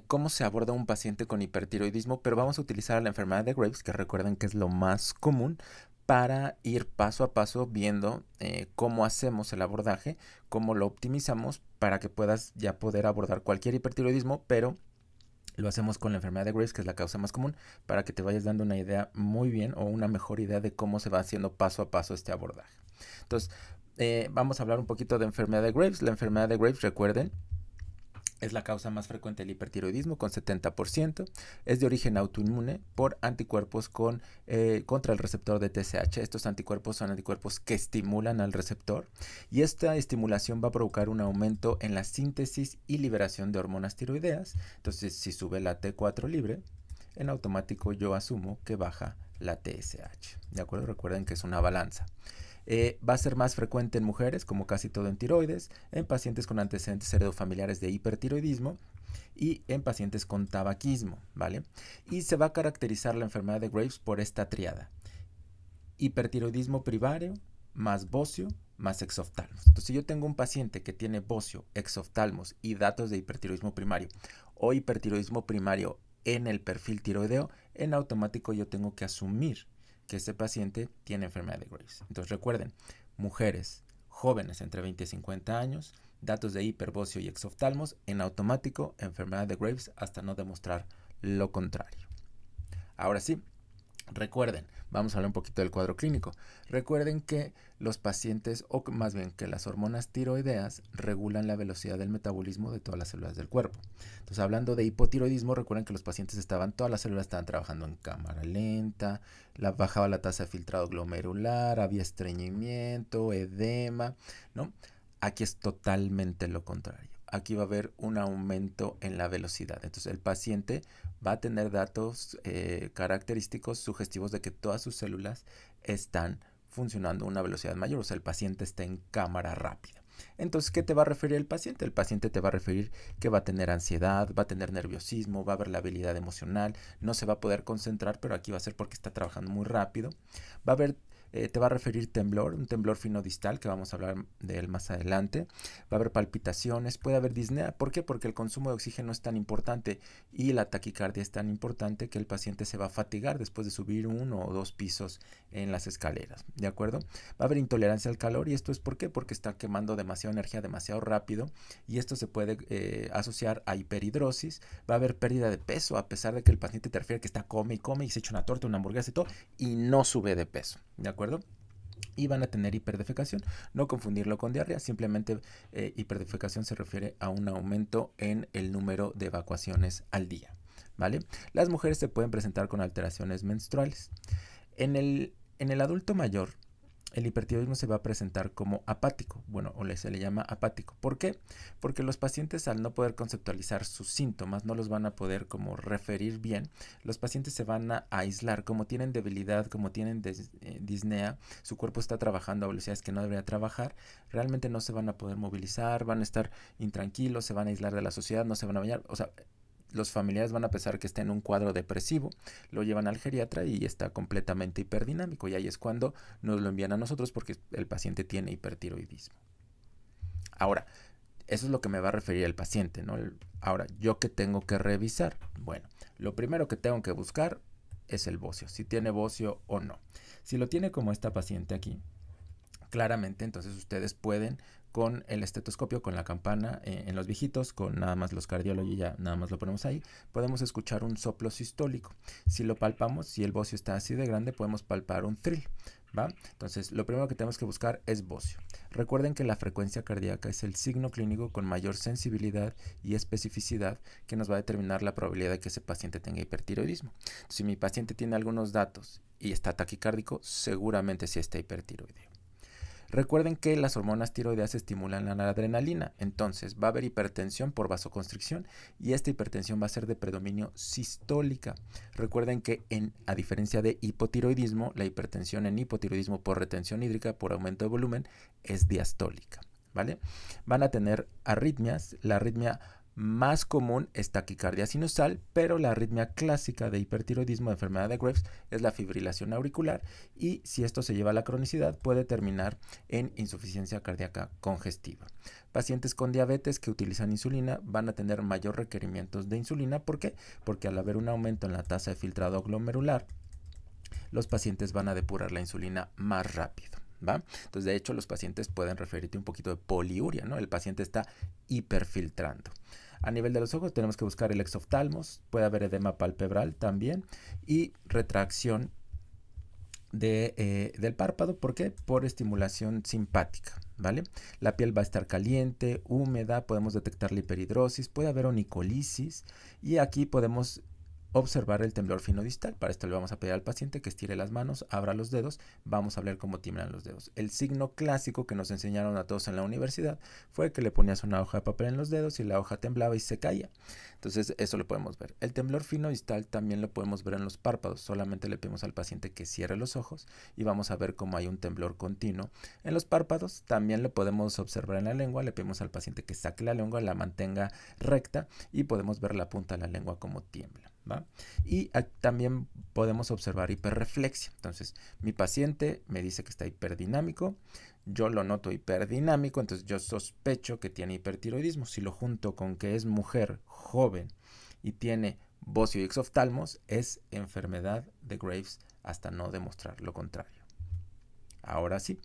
cómo se aborda un paciente con hipertiroidismo, pero vamos a utilizar la enfermedad de Graves, que recuerden que es lo más común, para ir paso a paso viendo cómo hacemos el abordaje, cómo lo optimizamos para que puedas ya poder abordar cualquier hipertiroidismo, pero lo hacemos con la enfermedad de Graves, que es la causa más común, para que te vayas dando una idea muy bien o una mejor idea de cómo se va haciendo paso a paso este abordaje. Entonces, vamos a hablar un poquito de enfermedad de Graves. La enfermedad de Graves, recuerden, es la causa más frecuente del hipertiroidismo con 70%. Es de origen autoinmune por anticuerpos contra el receptor de TSH. Estos anticuerpos son anticuerpos que estimulan al receptor y esta estimulación va a provocar un aumento en la síntesis y liberación de hormonas tiroideas. Entonces, si sube la T4 libre, en automático yo asumo que baja la TSH. ¿De acuerdo? Recuerden que es una balanza. Va a ser más frecuente en mujeres, como casi todo en tiroides, en pacientes con antecedentes heredofamiliares de hipertiroidismo y en pacientes con tabaquismo, ¿vale? Y se va a caracterizar la enfermedad de Graves por esta triada: hipertiroidismo primario, más bocio, más exoftalmos. Entonces, si yo tengo un paciente que tiene bocio, exoftalmos y datos de hipertiroidismo primario o hipertiroidismo primario en el perfil tiroideo, en automático yo tengo que asumir que ese paciente tiene enfermedad de Graves. Entonces recuerden, mujeres jóvenes entre 20 y 50 años, datos de hiperbocio y exoftalmos, en automático enfermedad de Graves hasta no demostrar lo contrario. Ahora sí, recuerden, vamos a hablar un poquito del cuadro clínico. Recuerden que los pacientes, o más bien que las hormonas tiroideas, regulan la velocidad del metabolismo de todas las células del cuerpo. Entonces, hablando de hipotiroidismo, recuerden que los pacientes todas las células estaban trabajando en cámara lenta, bajaba la tasa de filtrado glomerular, había estreñimiento, edema, ¿no? Aquí es totalmente lo contrario. Aquí va a haber un aumento en la velocidad. Entonces, el paciente va a tener datos característicos sugestivos de que todas sus células están funcionando a una velocidad mayor, o sea, el paciente está en cámara rápida. Entonces, ¿qué te va a referir el paciente? El paciente te va a referir que va a tener ansiedad, va a tener nerviosismo, va a haber la habilidad emocional, no se va a poder concentrar, pero aquí va a ser porque está trabajando muy rápido. Va a haber te va a referir temblor, un temblor fino distal, que vamos a hablar de él más adelante. Va a haber palpitaciones, puede haber disnea. ¿Por qué? Porque el consumo de oxígeno es tan importante y la taquicardia es tan importante que el paciente se va a fatigar después de subir 1 o 2 pisos en las escaleras, ¿de acuerdo? Va a haber intolerancia al calor y esto es ¿por qué? Porque está quemando demasiada energía demasiado rápido y esto se puede asociar a hiperhidrosis. Va a haber pérdida de peso a pesar de que el paciente te refiere que está come y come y se echa una torta, una hamburguesa y todo y no sube de peso, ¿de acuerdo? Y van a tener hiperdefecación. No confundirlo con diarrea, simplemente hiperdefecación se refiere a un aumento en el número de evacuaciones al día, ¿vale? Las mujeres se pueden presentar con alteraciones menstruales. En el adulto mayor, el hipertiroidismo se va a presentar como apático, bueno, se le llama apático. ¿Por qué? Porque los pacientes, al no poder conceptualizar sus síntomas, no los van a poder como referir bien. Los pacientes se van a aislar, como tienen debilidad, como tienen disnea, su cuerpo está trabajando a velocidades que no debería trabajar, realmente no se van a poder movilizar, van a estar intranquilos, se van a aislar de la sociedad, no se van a bañar, o sea, los familiares van a pensar que está en un cuadro depresivo, lo llevan al geriatra y está completamente hiperdinámico y ahí es cuando nos lo envían a nosotros porque el paciente tiene hipertiroidismo. Ahora, eso es lo que me va a referir el paciente, ¿no? Ahora, ¿yo qué tengo que revisar? Bueno, lo primero que tengo que buscar es el bocio, si tiene bocio o no. Si lo tiene como esta paciente aquí, claramente entonces ustedes pueden con el estetoscopio, con la campana en los viejitos, con nada más los cardiólogos, ya nada más lo ponemos ahí, podemos escuchar un soplo sistólico. Si lo palpamos, si el bocio está así de grande, podemos palpar un thrill, ¿va? Entonces, lo primero que tenemos que buscar es bocio. Recuerden que la frecuencia cardíaca es el signo clínico con mayor sensibilidad y especificidad que nos va a determinar la probabilidad de que ese paciente tenga hipertiroidismo. Si mi paciente tiene algunos datos y está taquicárdico, seguramente sí está hipertiroideo. Recuerden que las hormonas tiroideas estimulan la adrenalina, entonces va a haber hipertensión por vasoconstricción y esta hipertensión va a ser de predominio sistólica. Recuerden que a diferencia de hipotiroidismo, la hipertensión en hipotiroidismo por retención hídrica, por aumento de volumen, es diastólica, ¿vale? Van a tener arritmias, la arritmia Más común es taquicardia sinusal, pero la arritmia clásica de hipertiroidismo de enfermedad de Graves es la fibrilación auricular y si esto se lleva a la cronicidad puede terminar en insuficiencia cardíaca congestiva. Pacientes con diabetes que utilizan insulina van a tener mayor requerimientos de insulina. ¿Por qué? Porque al haber un aumento en la tasa de filtrado glomerular, los pacientes van a depurar la insulina más rápido. ¿Va? Entonces, de hecho, los pacientes pueden referirte un poquito de poliuria, ¿no? El paciente está hiperfiltrando. A nivel de los ojos tenemos que buscar el exoftalmos, puede haber edema palpebral también y retracción del párpado. ¿Por qué? Por estimulación simpática, ¿vale? La piel va a estar caliente, húmeda, podemos detectar la hiperhidrosis, puede haber onicolisis y aquí podemos observar el temblor fino distal. Para esto le vamos a pedir al paciente que estire las manos, abra los dedos, vamos a ver cómo tiemblan los dedos. El signo clásico que nos enseñaron a todos en la universidad fue que le ponías una hoja de papel en los dedos y la hoja temblaba y se caía. Entonces eso lo podemos ver. El temblor fino distal también lo podemos ver en los párpados. Solamente le pedimos al paciente que cierre los ojos y vamos a ver cómo hay un temblor continuo en los párpados. También lo podemos observar en la lengua. Le pedimos al paciente que saque la lengua, la mantenga recta y podemos ver la punta de la lengua como tiembla. ¿Va? Y también podemos observar hiperreflexia. Entonces, mi paciente me dice que está hiperdinamico, yo lo noto hiperdinámico, entonces yo sospecho que tiene hipertiroidismo. Si lo junto con que es mujer joven y tiene bocio y exoftalmos, es enfermedad de Graves hasta no demostrar lo contrario. Ahora sí,